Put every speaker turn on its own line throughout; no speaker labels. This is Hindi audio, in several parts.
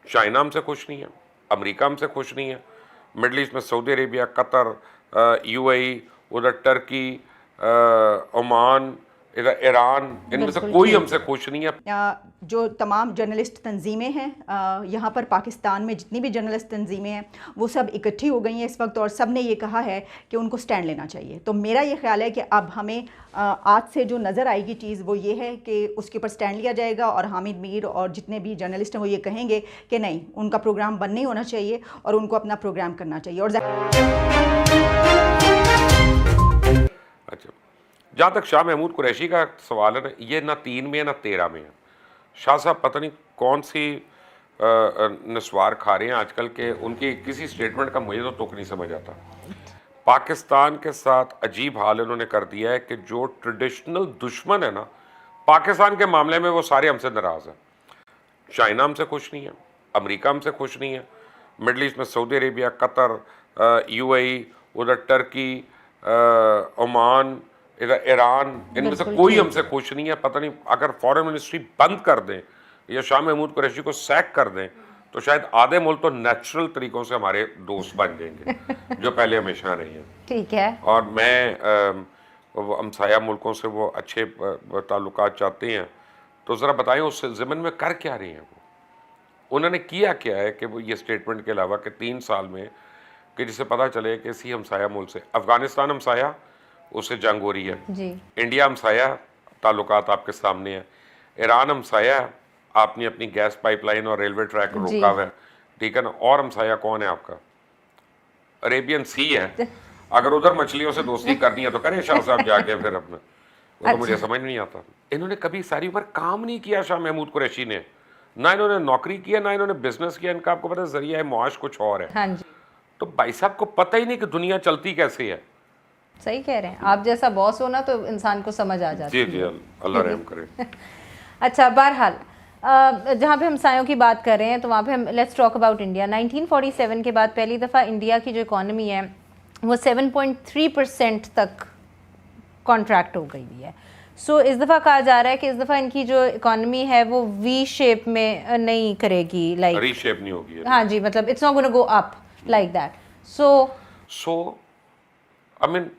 चाइना हमसे खुश नहीं है, अमेरिका हमसे खुश नहीं है, मिडल ईस्ट में सऊदी अरेबिया, कतर, यूएई, उधर टर्की, ओमान, इधर ईरान, इनमें से
बिल्कुल
कोई
ठीक।
हमसे खुश नहीं है।
जो तमाम जर्नलिस्ट तंजीमें हैं यहाँ पर पाकिस्तान में, जितनी भी जर्नलिस्ट तंजीमें हैं वो सब इकट्ठी हो गई हैं इस वक्त, और सब ने ये कहा है कि उनको स्टैंड लेना चाहिए। तो मेरा ये ख्याल है कि अब हमें आज से जो नज़र आएगी चीज़ वो ये है कि उसके ऊपर स्टैंड लिया जाएगा, और हामिद मीर और जितने भी जर्नलिस्ट हैं वो ये कहेंगे कि नहीं, उनका प्रोग्राम बंद नहीं होना चाहिए और उनको अपना प्रोग्राम करना चाहिए। और
अच्छा, जहाँ तक शाह महमूद कुरैशी का सवाल है ना, ये ना 3 में है ना 13 में है। शाह साहब पता नहीं कौन सी नस्वार खा रहे हैं आजकल के, उनकी किसी स्टेटमेंट का मुझे तो तुक नहीं समझ आता। पाकिस्तान के साथ अजीब हाल इन्होंने कर दिया है कि जो ट्रेडिशनल दुश्मन है ना पाकिस्तान के मामले में, वो सारे हमसे नाराज़ हैं। चाइना हमसे खुश नहीं है, अमेरिका हमसे खुश नहीं है, मिडल ईस्ट में सऊदी अरेबिया, कतर, यूएई, उधर टर्की, ओमान, इधर ईरान, इनमें से कोई हमसे खुश नहीं है। पता नहीं अगर फॉरेन मिनिस्ट्री बंद कर दें या शाह महमूद कुरैशी को सैक कर दें तो शायद आधे मुल्क तो नेचुरल तरीकों से हमारे दोस्त बन जाएंगे जो पहले हमेशा रहे हैं।
ठीक है।
और मैं हमसाया मुल्कों से वो अच्छे ताल्लुकात चाहते हैं, तो ज़रा बताएं उस ज़िमन में कर क्या रहे हैं वो, उन्होंने किया क्या है कि वो ये स्टेटमेंट के अलावा कि 3 साल में कि जिससे पता चले कि इसी हमसाया मुल्क से, अफ़गानिस्तान हमसाया उससे जंग हो रही है
जी,
इंडिया हमसाया, ताल्लुकात आपके सामने है, ईरान हमसाया, आपने अपनी गैस पाइपलाइन और रेलवे ट्रैक रोका हुआ है, ठीक है ना, और हमसाया कौन है आपका? अरेबियन सी है। अगर उधर मछलियों से दोस्ती करनी है तो करें शाह साहब जाके फिर अपना, वो तो मुझे समझ नहीं आता। इन्होंने कभी सारी उम्र काम नहीं किया शाह महमूद कुरैशी ने, ना इन्होंने नौकरी किया, ना इन्होंने बिजनेस किया, इनका आपको पता है जरिया है मुआश कुछ और है।
हाँ जी,
तो भाई साहब को पता ही नहीं कि दुनिया चलती कैसे है।
सही कह रहे हैं आप। जैसा बॉस हो ना तो इंसान को समझ आ जाती
जी
है।
जी, अल्लाह रहम करे।
अच्छा, बहरहाल जहाँ पे हमसायों की बात कर रहे हैं तो वहाँ पे हम लेट्स टॉक अबाउट इंडिया। 1947 के बाद पहली दफ़ा इंडिया की जो इकॉनमी है वो 7.3% तक कॉन्ट्रैक्ट हो गई है। सो इस दफ़ा कहा जा रहा है कि इस दफ़ा इनकी जो इकॉनमी है वो वी शेप में नहीं करेगी, लाइक
रीशेप नहीं होगी।
हाँ जी, मतलब it's not gonna go up like that. So
I mean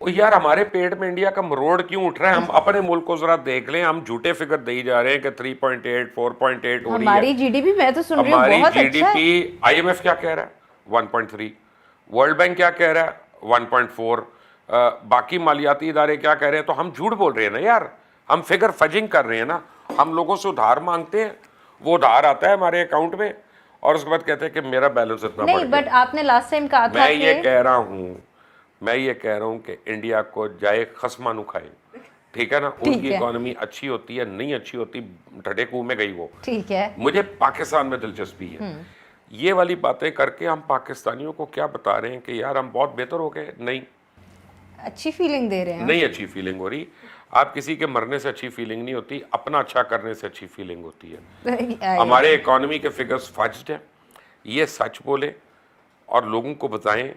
यार हमारे पेट में इंडिया का मरोड़ क्यों उठ रहा है? हम अपने मुल्क को जरा देख लें, हम झूठे फिगर दे जा रहे हैं कि 3.8 4.8 हो रही है
हमारी जीडीपी, मैं तो सुन रही हूँ
हमारी
बहुत अच्छा है।
जीडीपी। आईएमएफ क्या कह रहा है? 1.3। वर्ल्ड बैंक क्या कह रहा है? 1.4। बाकी मालियाती इदारे क्या कह रहे हैं? तो हम झूठ बोल रहे हैं ना यार, हम फिगर फजिंग कर रहे हैं ना। हम लोगों से उधार मांगते हैं, वो उधार आता है हमारे अकाउंट में और उसके बाद कहते हैं कि मेरा बैलेंस इतना बढ़
नहीं,
गया।
बट आपने लास्ट टाइम कहा था
मैं ये कह रहा हूँ कि इंडिया को जाए खसमानू खाए, ठीक है ना। उनकी इकोनॉमी अच्छी होती है, नहीं अच्छी होती, ढटे कुएं में गई वो,
ठीक है।
मुझे पाकिस्तान में दिलचस्पी है। ये वाली बातें करके हम पाकिस्तानियों को क्या बता रहे हैं कि यार हम बहुत बेहतर हो गए? नहीं,
अच्छी फीलिंग दे रहे हैं।
नहीं अच्छी फीलिंग हो रही। आप किसी के मरने से अच्छी फीलिंग नहीं होती, अपना अच्छा करने से अच्छी फीलिंग होती है। हमारे इकोनॉमी के फिगर्स फज्ड हैं, ये सच बोले और लोगों को बताएं।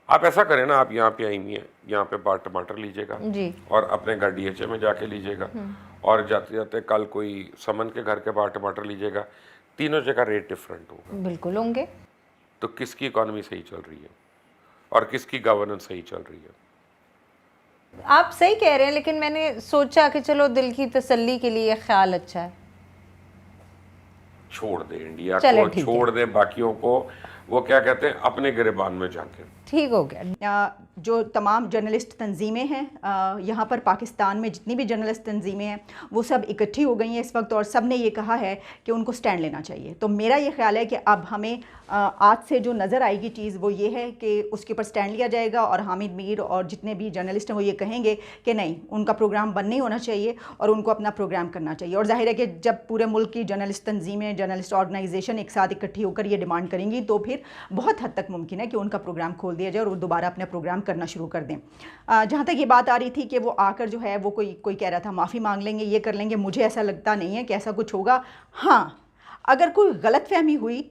आप ऐसा करें ना, आप यहाँ पे आई हुई हैं, यहाँ पे बार टमाटर लीजिएगा और अपने घर डीएचए में जाके लीजिएगा, और जाते जाते कल कोई समन के घर के बाहर टमाटर लीजिएगा, तीनों जगह रेट डिफरेंट होगा।
बिल्कुल होंगे।
तो किसकी इकोनॉमी सही चल रही है और किसकी गवर्नेंस सही चल रही है?
आप सही कह रहे हैं, लेकिन मैंने सोचा कि चलो दिल की तसल्ली के लिए ख्याल अच्छा है,
छोड़ दे इंडिया को, छोड़ दे बाकियों को, वो क्या कहते हैं, अपने गिरबान में जाके।
ठीक हो गया।
जो तमाम जर्नलिस्ट तंजीमें हैं यहाँ पर पाकिस्तान में, जितनी भी जर्नलिस्ट तंजीमें हैं वो सब इकट्ठी हो गई हैं इस वक्त, और सब ने ये कहा है कि उनको स्टैंड लेना चाहिए। तो मेरा ये ख्याल है कि अब हमें आज से जो नज़र आएगी चीज़ वो ये है कि उसके ऊपर स्टैंड लिया जाएगा, और हामिद मीर और जितने भी जर्नलिस्ट हैं वो ये कहेंगे कि नहीं, उनका प्रोग्राम बंद नहीं होना चाहिए और उनको अपना प्रोग्राम करना चाहिए। और जाहिर है कि जब पूरे मुल्क की जर्नलिस्ट तंजीमें, जर्नलिस्ट ऑर्गेनाइजेशन एक साथ इकट्ठी होकर ये डिमांड करेंगी तो फिर बहुत हद तक मुमकिन है कि उनका प्रोग्राम खोल दिया जाए और वो दोबारा अपना प्रोग्राम करना शुरू कर दें। जहाँ तक ये बात आ रही थी कि वो आकर जो है वो कोई कह रहा था माफ़ी मांग लेंगे, ये कर लेंगे, मुझे ऐसा लगता नहीं है कि ऐसा कुछ होगा। हाँ, अगर कोई गलतफहमी हुई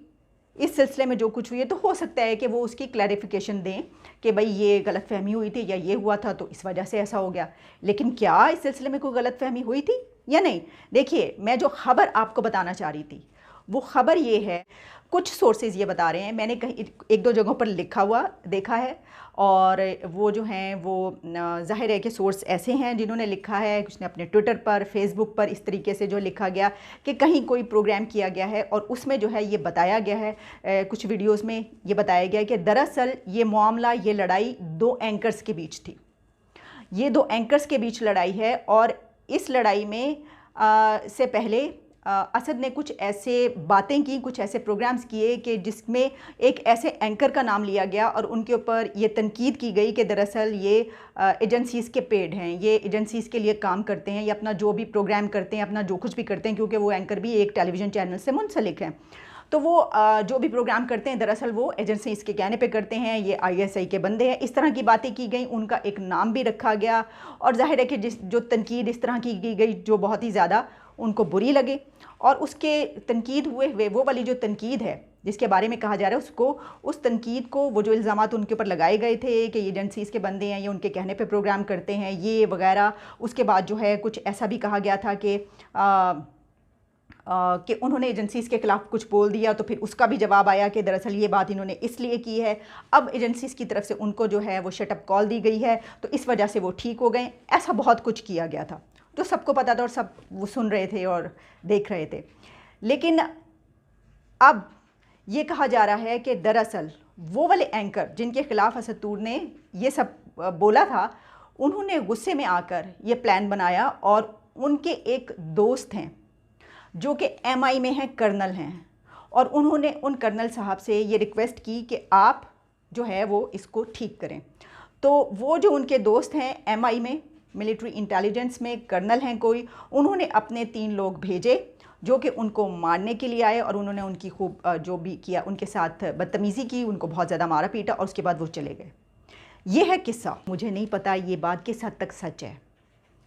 इस सिलसिले में, जो कुछ हुई है, तो हो सकता है कि वो उसकी क्लैरिफिकेशन दें कि भाई ये गलतफहमी हुई थी या ये हुआ था तो इस वजह से ऐसा हो गया। लेकिन क्या इस सिलसिले में कोई गलतफहमी हुई थी या नहीं? देखिए, मैं जो ख़बर आपको बताना चाह रही थी वो खबर ये है, कुछ सोर्सेज ये बता रहे हैं, मैंने कहीं एक दो जगहों पर लिखा हुआ देखा है, और वो जो हैं वो ज़ाहिर है कि सोर्स ऐसे हैं जिन्होंने लिखा है, कुछ ने अपने ट्विटर पर, फेसबुक पर इस तरीके से जो लिखा गया कि कहीं कोई प्रोग्राम किया गया है और उसमें जो है ये बताया गया है, कुछ वीडियोस में ये बताया गया है कि दरअसल ये मामला, ये लड़ाई दो एंकर्स के बीच थी। ये दो एंकर्स के बीच लड़ाई है, और इस लड़ाई में से पहले असद ने कुछ ऐसे बातें की, कुछ ऐसे प्रोग्राम्स किए कि जिसमें एक ऐसे एंकर का नाम लिया गया और उनके ऊपर ये तनकीद की गई कि दरअसल ये एजेंसीज़ के पेड हैं, ये एजेंसीज़ के लिए काम करते हैं, ये अपना जो भी प्रोग्राम करते हैं, अपना जो कुछ भी करते हैं, क्योंकि वो एंकर भी एक टेलीविज़न चैनल से मुंसलिक हैं, तो वो जो भी प्रोग्राम करते हैं दरअसल वो एजेंसी इसके कहने पे करते हैं, ये आईएसआई के बंदे हैं। इस तरह की बातें की गई, उनका एक नाम भी रखा गया, और जाहिर है कि जो तनकीद इस तरह की गई जो बहुत ही ज़्यादा उनको बुरी लगे, और उसके तनकीद हुए वो वाली जो तनकीद है जिसके बारे में कहा जा रहा है, उसको, उस तनकीद को, वो जो इल्ज़ामात उनके ऊपर लगाए गए थे कि एजेंसीज़ के बंदे हैं, ये उनके कहने पे प्रोग्राम करते हैं, ये वगैरह, उसके बाद जो है कुछ ऐसा भी कहा गया था कि उन्होंने एजेंसीज़ के ख़िलाफ़ कुछ बोल दिया, तो फिर उसका भी जवाब आया कि दरअसल ये बात इन्होंने इसलिए की है, अब एजेंसीज़ की तरफ से उनको जो है वो शटअप कॉल दी गई है, तो इस वजह से वो ठीक हो गए। ऐसा बहुत कुछ किया गया था जो सबको पता था और सब वो सुन रहे थे और देख रहे थे। लेकिन अब ये कहा जा रहा है कि दरअसल वो वाले एंकर जिनके ख़िलाफ़ असद तूर ने ये सब बोला था, उन्होंने गुस्से में आकर ये प्लान बनाया, और उनके एक दोस्त हैं जो कि एमआई में हैं, कर्नल हैं, और उन्होंने उन कर्नल साहब से ये रिक्वेस्ट की कि आप जो है वो इसको ठीक करें। तो वो जो उनके दोस्त हैं एमआई में, मिलिट्री इंटेलिजेंस में कर्नल हैं कोई, उन्होंने अपने 3 लोग भेजे जो कि उनको मारने के लिए आए, और उन्होंने उनकी खूब जो भी किया, उनके साथ बदतमीज़ी की, उनको बहुत ज़्यादा मारा पीटा, और उसके बाद वो चले गए। ये है किस्सा। मुझे नहीं पता ये बात किस हद तक सच है,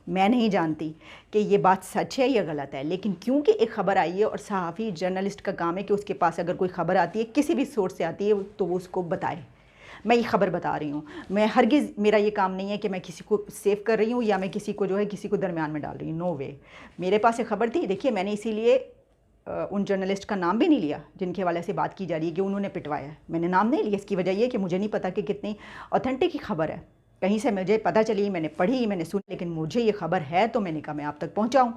मैं नहीं जानती कि ये बात सच है या गलत है, लेकिन क्योंकि एक ख़बर आई है, और सहाफ़ी जर्नलिस्ट का काम है कि उसके पास अगर कोई ख़बर आती है, किसी भी सोर्स से आती है, तो वो उसको बताए। मैं ये ख़बर बता रही हूँ, मैं हरगिज़, मेरा ये काम नहीं है कि मैं किसी को सेव कर रही हूँ या मैं किसी को जो है किसी को दरमियान में डाल रही हूँ, नो वे। मेरे पास एक ख़बर थी, देखिए मैंने इसीलिए उन जर्नलिस्ट का नाम भी नहीं लिया जिनके हवाले से बात की जा रही है कि उन्होंने पिटवाया है, मैंने नाम नहीं लिया। इसकी वजह ये कि मुझे नहीं पता कि कितनी ऑथेंटिक खबर है, कहीं से मुझे पता चली, मैंने पढ़ी, मैंने सुनी, लेकिन मुझे ये खबर है तो मैंने कहा मैं आप तक पहुंचाऊं।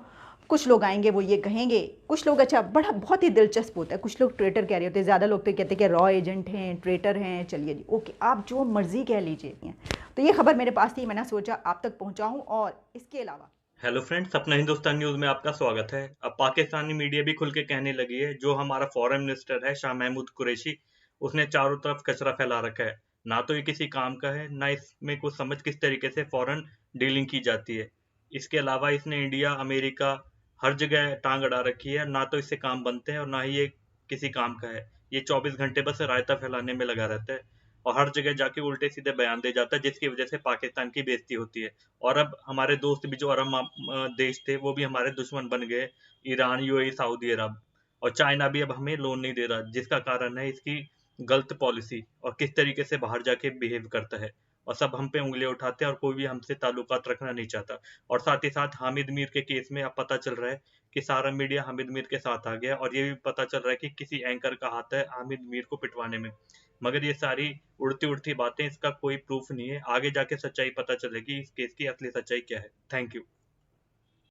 कुछ लोग आएंगे वो ये कहेंगे, कुछ लोग, अच्छा बड़ा बहुत ही दिलचस्प होता है, कुछ लोग ट्रेटर कह रहे होते हैं, ज़्यादा लोग तो कहते हैं कि रॉ एजेंट हैं, ट्रेटर हैं, चलिए जी ओके, आप जो मर्ज़ी कह लीजिए। तो ये खबर मेरे पास थी, मैंने सोचा आप तक पहुँचाऊँ। और इसके अलावा
हेलो फ्रेंड्स, अपना हिंदुस्तान न्यूज में आपका स्वागत है। अब पाकिस्तानी मीडिया भी खुल के कहने लगी है, जो हमारा फॉरेन मिनिस्टर है शाह महमूद कुरैशी, उसने चारों तरफ कचरा फैला रखा है। ना तो ये किसी काम का है, ना इसमें कुछ समझ किस तरीके से फॉरेन डीलिंग की जाती है। इसके अलावा इसने इंडिया, अमेरिका, हर जगह टांग अड़ा रखी है। ना तो इससे काम बनते हैं और ना ही ये किसी काम का है। ये 24 घंटे बस रायता फैलाने में लगा रहता है और हर जगह जाके उल्टे सीधे बयान दे जाता है, जिसकी वजह से पाकिस्तान की बेइज्जती होती है। और अब हमारे दोस्त भी जो अरब देश थे वो भी हमारे दुश्मन बन गए, ईरान, यूएई, सऊदी अरब, और चाइना भी अब हमें लोन नहीं दे रहा, जिसका कारण है इसकी गलत पॉलिसी और किस तरीके से बाहर जाके बिहेव करता है। और सब हम पे उंगलियां उठाते हैं और कोई भी हमसे ताल्लुकात रखना नहीं चाहता। और साथ ही साथ हामिद मीर के केस में अब पता चल रहा है कि सारा मीडिया हामिद मीर के साथ आ गया, और ये भी पता चल रहा है कि किसी एंकर का हाथ है हामिद मीर को पिटवाने में। मगर ये सारी उड़ती उड़ती बातें, इसका कोई प्रूफ नहीं है। आगे जाके सच्चाई पता चलेगी, इस केस की असली सच्चाई क्या है। Thank you.